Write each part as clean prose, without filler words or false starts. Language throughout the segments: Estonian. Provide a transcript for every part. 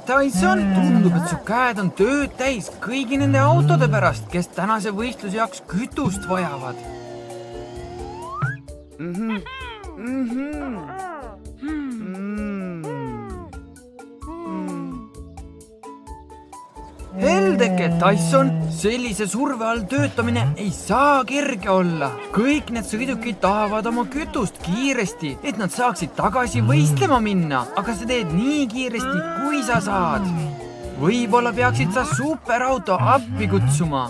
Tyson, tundub, et su käed on tööd täis kõigi nende autode pärast, kes tänase võistluse jaoks kütust vajavad. Heldeke, Tyson, sellise surve all töötamine ei saa kerge olla. Kõik need sõidukid tahavad oma kütust kiiresti, et nad saaksid tagasi võistlema minna, aga sa teed nii kiiresti, kui sa saad. Võib-olla peaksid sa superauto appi kutsuma.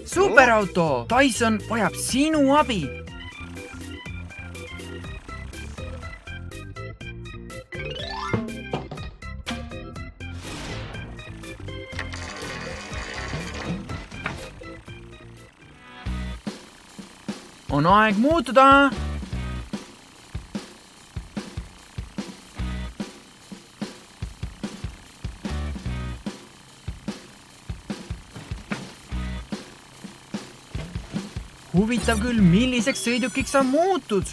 Superauto, Tyson vajab sinu abi. On aeg muutuda. Huvitav küll, milliseks sõidukiks sa muutud?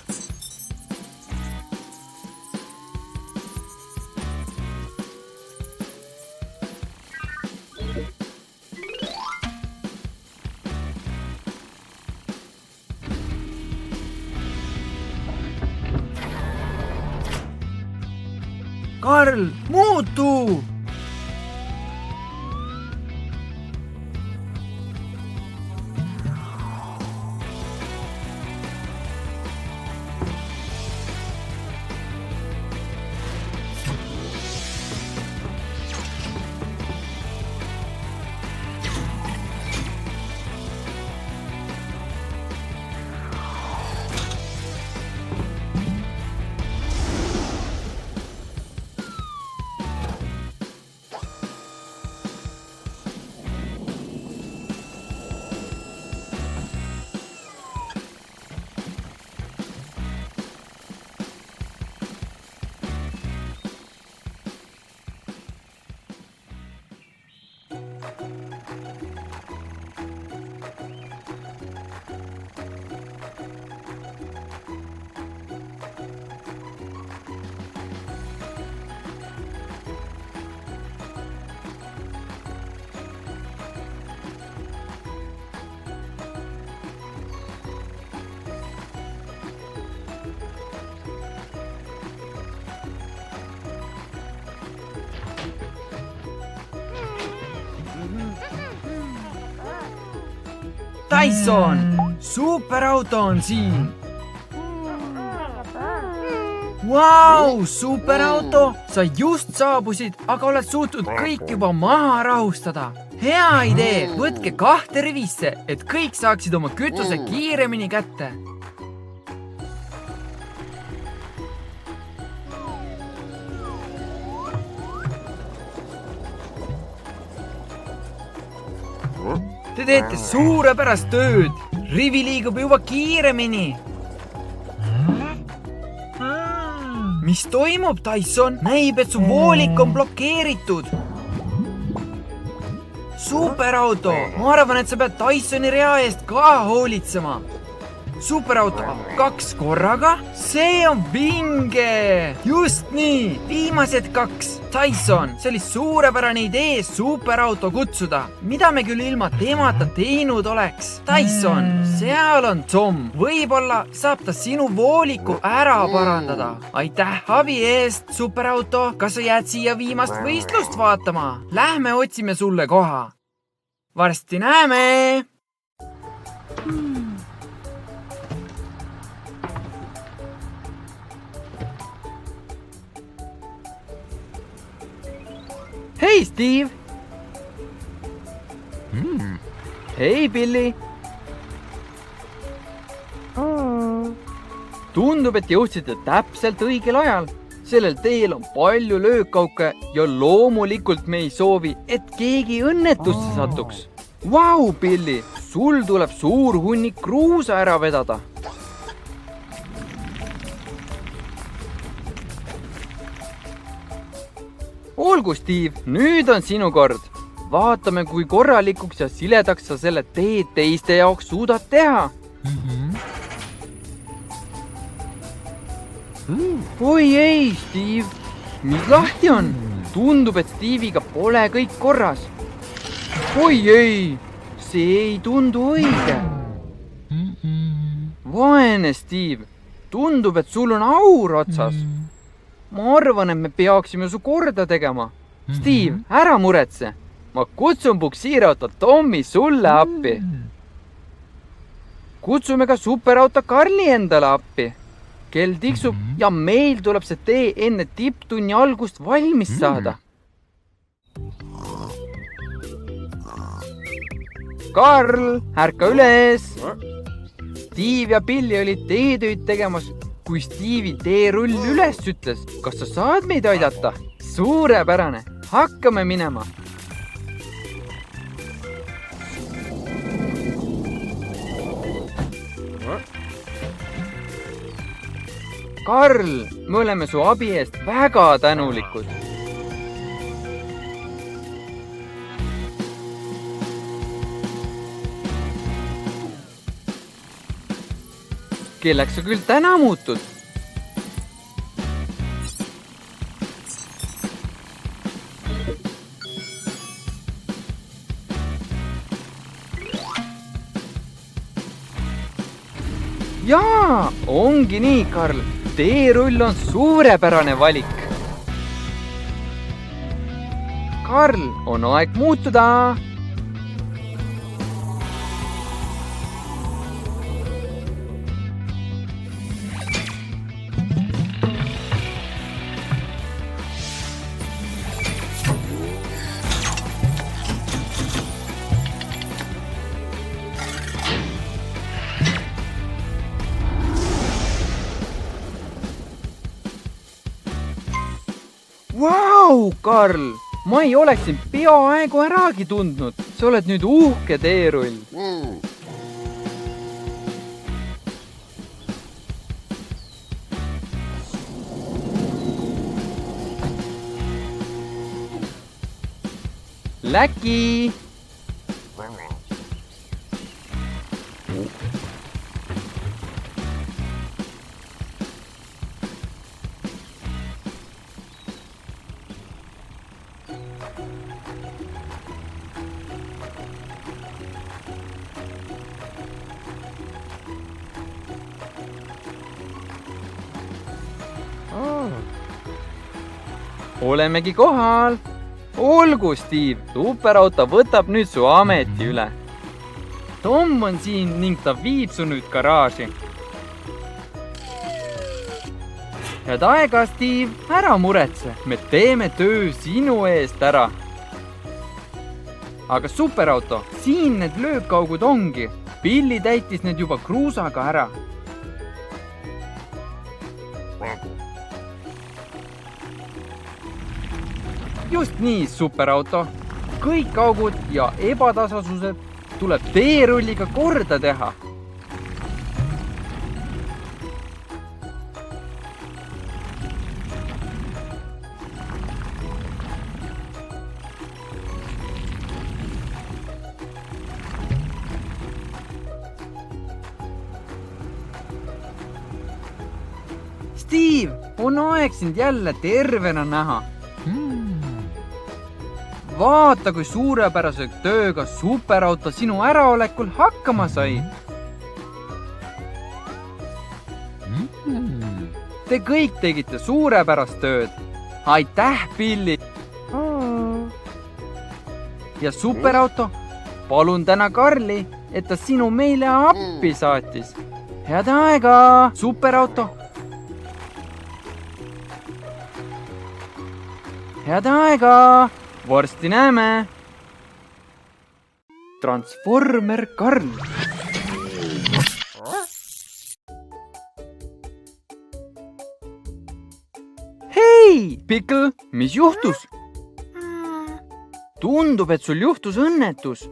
Karl, muutu! Tyson, superauto on siin. Vau, superauto, sa just saabusid, aga oled suutnud kõik juba maha rahustada. Hea idee, võtke 2 rivisse, et kõik saaksid oma kütuse kiiremini kätte. Te teete suurepärast tööd. Rivi liigub juba kiiremini. Mis toimub, Tyson? Näib, et su voolik on blokeeritud. Superauto, ma arvan, et sa pead Tysoni rea eest ka hoolitsema. Superauto, 2 korraga? See on vinge! Just nii, viimased 2. Tyson, see oli suurepärane idee superauto kutsuda. Mida me küll ilma temata teinud oleks? Tyson, seal on Tom. Võib-olla saab ta sinu vooliku ära parandada. Aitäh abi eest, superauto. Kas sa jääd siia viimast võistlust vaatama? Lähme otsime sulle koha. Varsti näeme! Hei, Steve! Hei, Billy! Tundub, et jõudsite täpselt õigel ajal. sellel teel on palju löökauke ja loomulikult me ei soovi, et keegi õnnetusse satuks. Vau, Billy, sul tuleb suur hunnik kruusa ära vedada. Olgu, Steve, nüüd on sinu kord. Vaatame, kui korralikuks ja siledaks sa selle tee teiste jaoks suudad teha. Oi ei, Steve, mis lahti on? Tundub, et Steve'iga pole kõik korras. Oi ei, see ei tundu õige. Vaene Steve, tundub, et sul on aur otsas. Ma arvan, et me peaksime su korda tegema. Steve, ära muretse. Ma kutsun puksiirauto Tommi sulle appi. Kutsume ka superauto Karli endale appi. Kell tiksub ja meil tuleb see tee enne tipptunni algust valmis saada. Karl, ärka üles! Steve ja Billy olid teetöid tegemas, kui Steve'i teerull üles ütles. Kas sa saad meid aidata? Suurepärane, hakkame minema. Karl, me oleme su abi eest väga tänulikud. Kelleks sa küll täna muutud? Jaa, ongi nii, Karl. Teerull on suurepärane valik. Karl, on aeg muutuda. Vau, Karl, ma ei oleks sind peaaegu äragi tundnud. Sa oled nüüd uhke teerull. Läki! Olemegi kohal. Olgu, Steve, superauto võtab nüüd su ameti üle. Tom on siin ning ta viib su nüüd garaaži. Head aega, Steve, ära muretse. Me teeme töö sinu eest ära. Aga superauto, siin need löökaugud ongi. Billy täitis need juba kruusaga ära. Just nii, superauto. Kõik augud ja ebatasasused tuleb teerulliga korda teha. Steve, on aeg sind jälle tervena näha. Vaata, kui suurepärase tööga superauto sinu äraolekul hakkama sai. Te kõik tegite suurepärast tööd. Aitäh, Billy! Ja superauto, palun täna Karli, et ta sinu meile appi saatis. Head aega, superauto! Head aega! Varsti näeme! Transformer Karl. hei, Pikl, mis juhtus? Tundub, et sul juhtus õnnetus.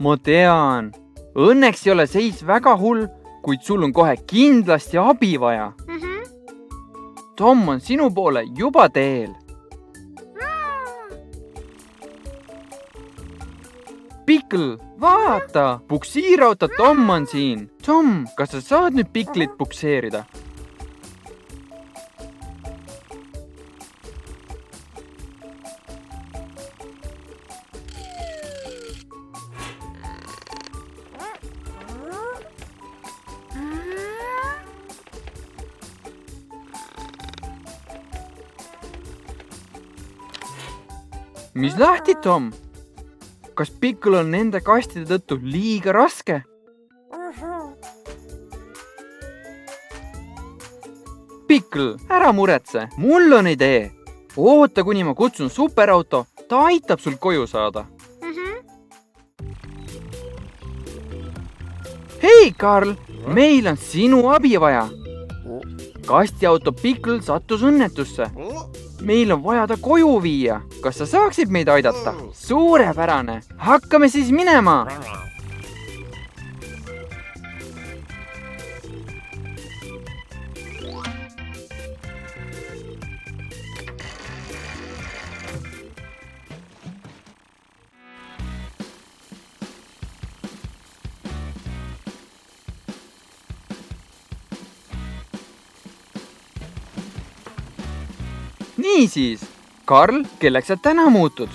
Ma tean. Õnneks ei ole seis väga hull, kuid sul on kohe kindlasti abi vaja. Tom on sinu poole juba teel. Pikl, vaata, puksiirauto Tom on siin. Tom, kas sa saad nüüd Piklit pukseerida? Mis lahti, Tom? Kas Pikl on nende kastide tõttu liiga raske? Pikl, ära muretse, mul on idee. Oota, kuni ma kutsun superauto, ta aitab sul koju saada. Hei, Karl, meil on sinu abi vaja. Kastiauto Pikl sattus õnnetusse. Meil on vaja ta koju viia. Kas sa saaksid meid aidata? Suurepärane. Hakkame siis minema. Niisiis, Karl, kelleks sa täna muutud?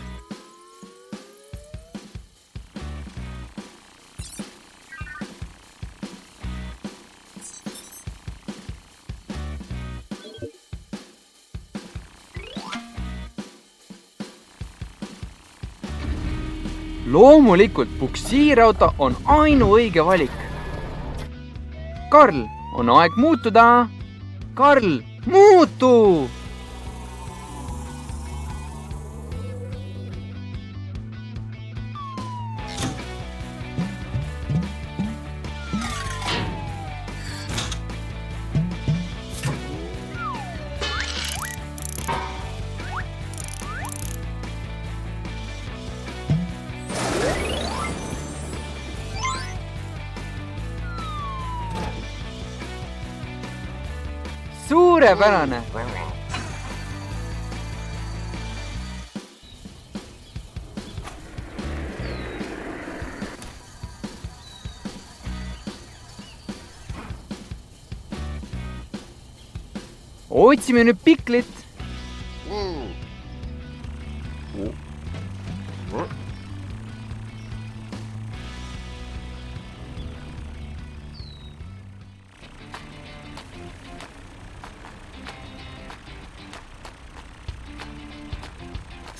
Loomulikult puksiirauto on ainuõige valik. Karl, on aeg muutuda. Karl, muutu! Suurepärane! Otsime nüüd Piklit.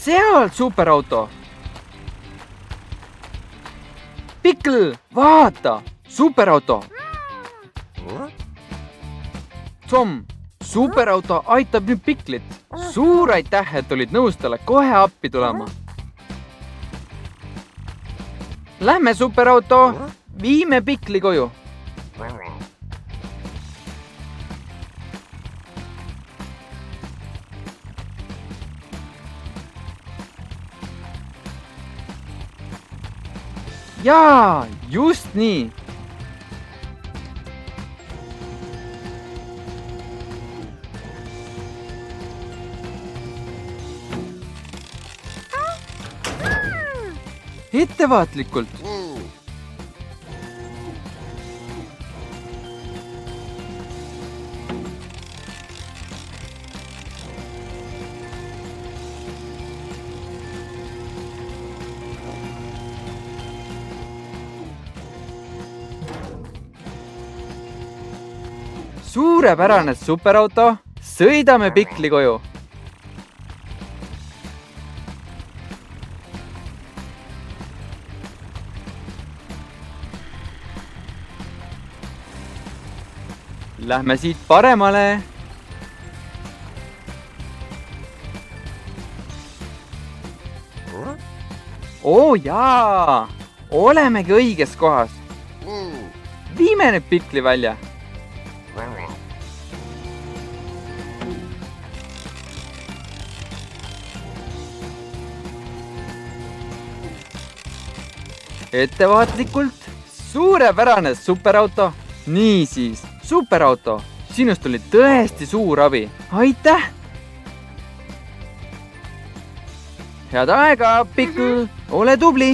Seal, superauto! Pikl, vaata! Superauto! Tom, superauto aitab nüüd Piklit. Suur aitäh, et olid nõus talle kohe appi tulema. Lähme, superauto! Viime Pikli koju. Jaa, just nii. Ettevaatlikult. Suurepärane, superauto. Sõidame Pikli koju. Lähme siit paremale. Oo jaa, olemegi õiges kohas. Viime nüüd Pikli välja. ettevaatlikult. Suurepärane superauto. Niisiis, superauto, sinust oli tõesti suur abi. Aitäh! Head aega, Piku, ole tubli!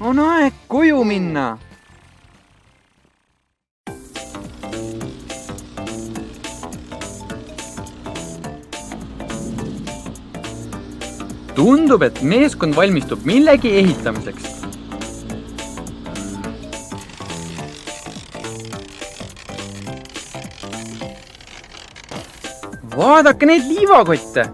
On aeg koju minna. Tundub, et meeskond valmistub millegi ehitamiseks. Vaadake neid liivakotte!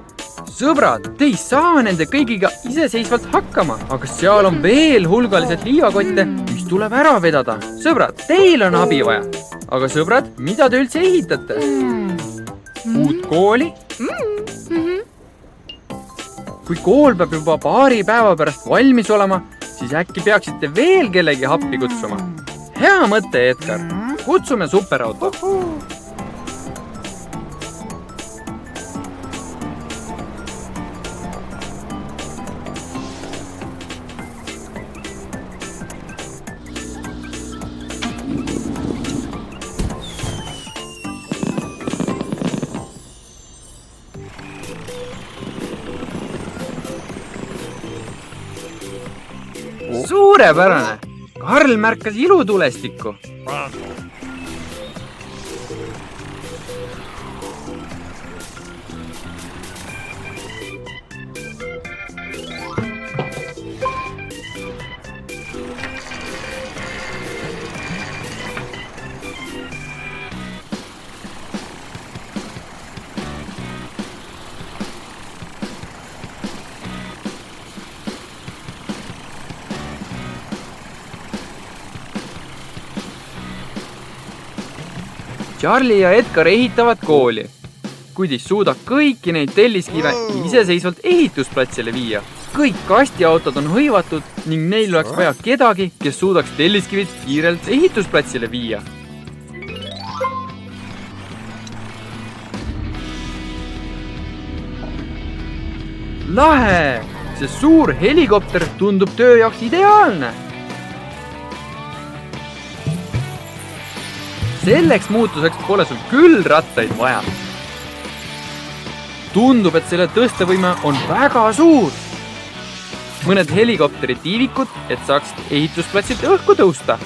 Sõbrad, te ei saa nende kõigiga iseseisvalt hakkama, aga seal on veel hulgaliselt liivakotte, mis tuleb ära vedada. Sõbrad, teil on abi vaja. Aga sõbrad, mida te üldse ehitate? Uut kooli? Kui kool peab juba paari päeva pärast valmis olema, siis äkki peaksite veel kellegi appi kutsuma. Hea mõte, Edgar. Kutsume superauto. Suurepärane! Karl märkas ilutulestikku. Charlie ja Edgar ehitavad kooli, kuid ei suuda kõiki neid telliskive iseseisvalt ehitusplatsile viia. Kõik kastiautod on hõivatud ning neil oleks vaja kedagi, kes suudaks telliskivid kiirelt ehitusplatsile viia. Lahe! See suur helikopter tundub töö jaoks ideaalne. Selleks muutuseks pole sul küll rattaid vaja. Tundub, et selle tõstevõime on väga suur. Mõned helikopteri tiivikud, et saaks ehitusplatsilt õhku tõusta.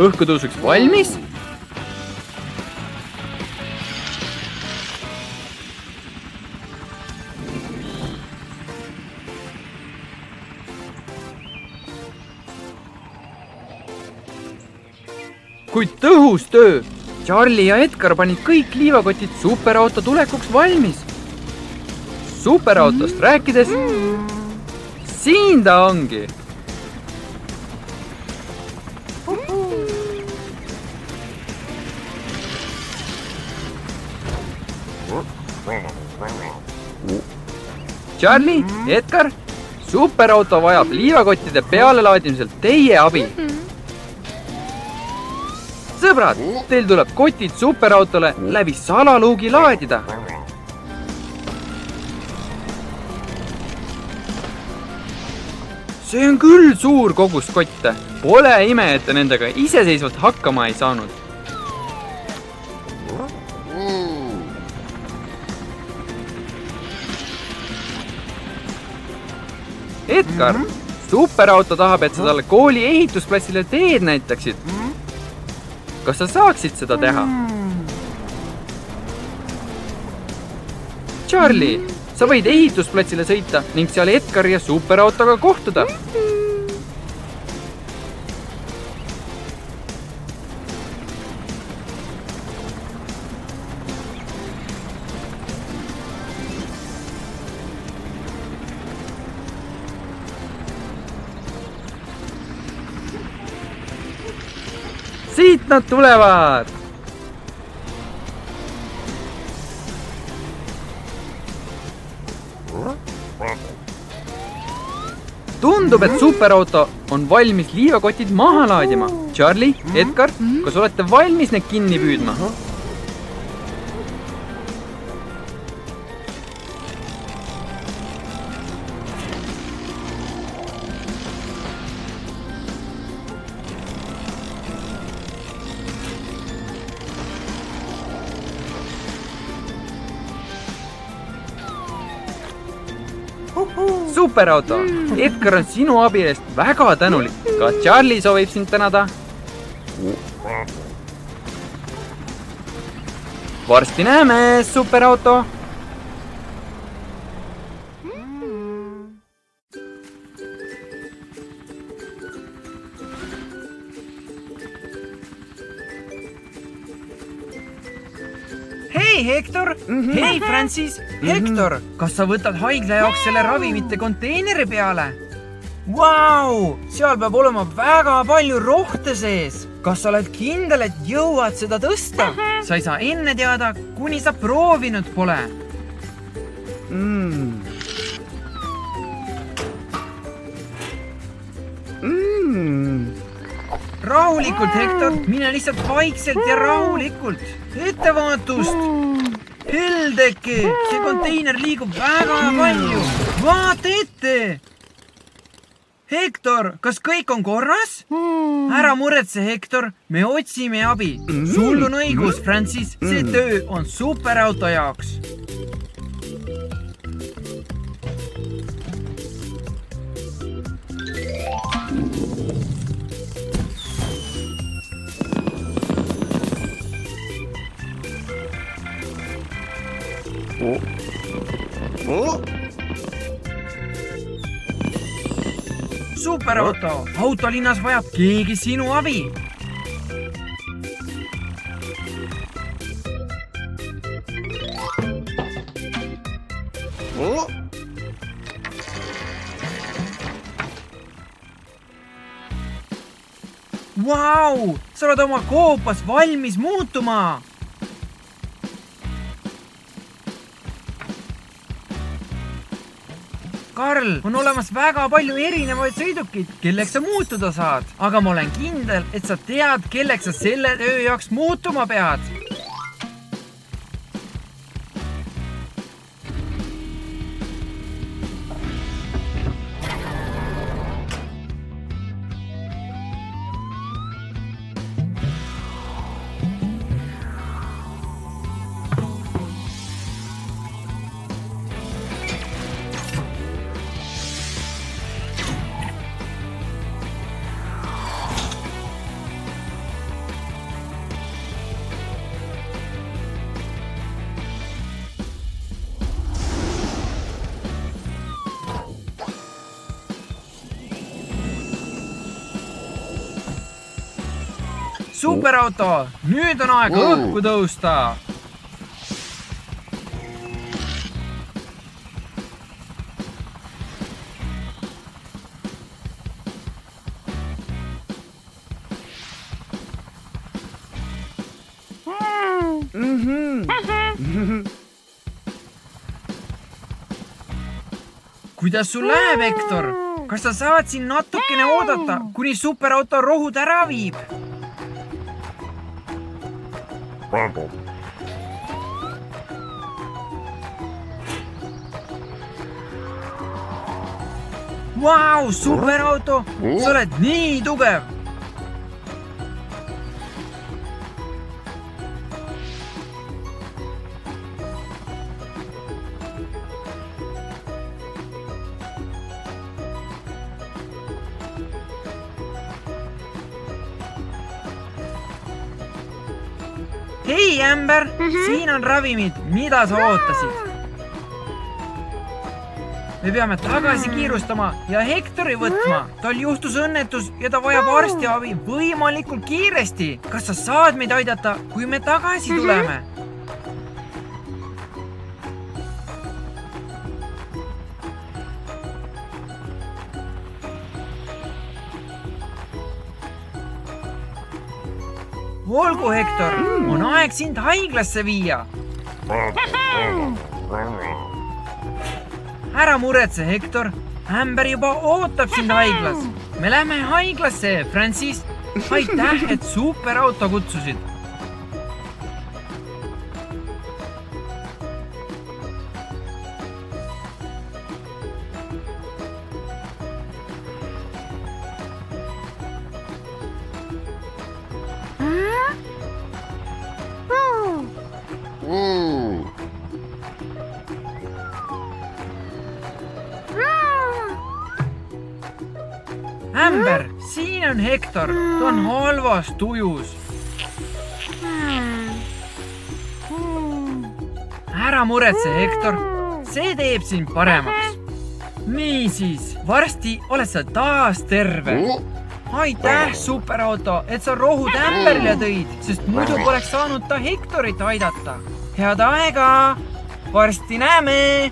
Õhkutõusuks valmis. Kuid tõhus töö. Charlie ja Edgar panid kõik liivakotid superauto tulekuks valmis. Superautost rääkides, siin ta ongi. Charlie, Edgar, superauto vajab liivakottide pealelaadimisel teie abi. Sõbrad, teil tuleb kotid superautole läbi salaluugi laadida. See on küll suur kogus kotte. Pole ime, et te nendega iseseisvalt hakkama ei saanud. Edgar, superauto tahab, et sa talle kooli ehitusplatsile teed näitaksid. Kas sa saaksid seda teha? Charlie, sa võid ehitusplatsile sõita ning seal Edgar ja superautoga kohtuda. Siit nad tulevad! tundub, et superauto on valmis liivakotid maha laadima. Charlie, Edgar, kas olete valmis need kinni püüdma? Superauto, Edgar on sinu abi eest väga tänulik. Kas Charlie soovib sind tänada? Varsti näeme, superauto! Hei, Hector! Hei, Francis! Hector, kas sa võtad haigla jaoks selle ravimite konteineri peale? Vau! Seal peab olema väga palju rohte sees. Kas sa oled kindel, et jõuad seda tõsta? Sa ei saa enne teada, kuni sa proovinud pole. Rahulikult, Hector. Mine lihtsalt vaikselt ja rahulikult. Ettevaatust! Heldeke! See konteiner liigub väga palju. Vaata ette! Hector, kas kõik on korras? Ära muretse, Hector. Me otsime abi. Sul on õigus, Francis. See töö on superauto jaoks. Superauto, autolinnas vajab keegi sinu abi. Vau, sa oled oma koopas valmis muutuma. Karl, on olemas väga palju erinevaid sõidukid, kelleks sa muutuda saad. Aga ma olen kindel, et sa tead, kelleks sa selle töö jaoks muutuma pead. Superauto, nüüd on aeg õhku tõusta. Kuidas sul läheb, Hector? Kas sa saad siin natukene oodata, kuni superauto rohud ära viib? Vau, superauto! Sa oled nii tugev! Hei, Amber! Siin on ravimid. Mida sa ootasid? Me peame tagasi kiirustama ja Hectori võtma. Tal juhtus õnnetus ja ta vajab arstiabi võimalikult kiiresti. Kas sa saad meid aidata, kui me tagasi tuleme? Olgu, Hector, on aeg sind haiglasse viia. Ära muretse, Hector. Ämber juba ootab sind haiglas. Me lähme haiglasse, Francis. Aitäh, et superauto kutsusid. Ämber, siin on Hektor. Ta on halvas tujus. Ära muretse, Hektor. See teeb sind paremaks. Niisiis, varsti oled sa taas terve. Aitäh, superauto, et sa rohud Ämberile tõid, sest muidu poleks saanud ta Hektorit aidata. Head aega! Varsti näeme!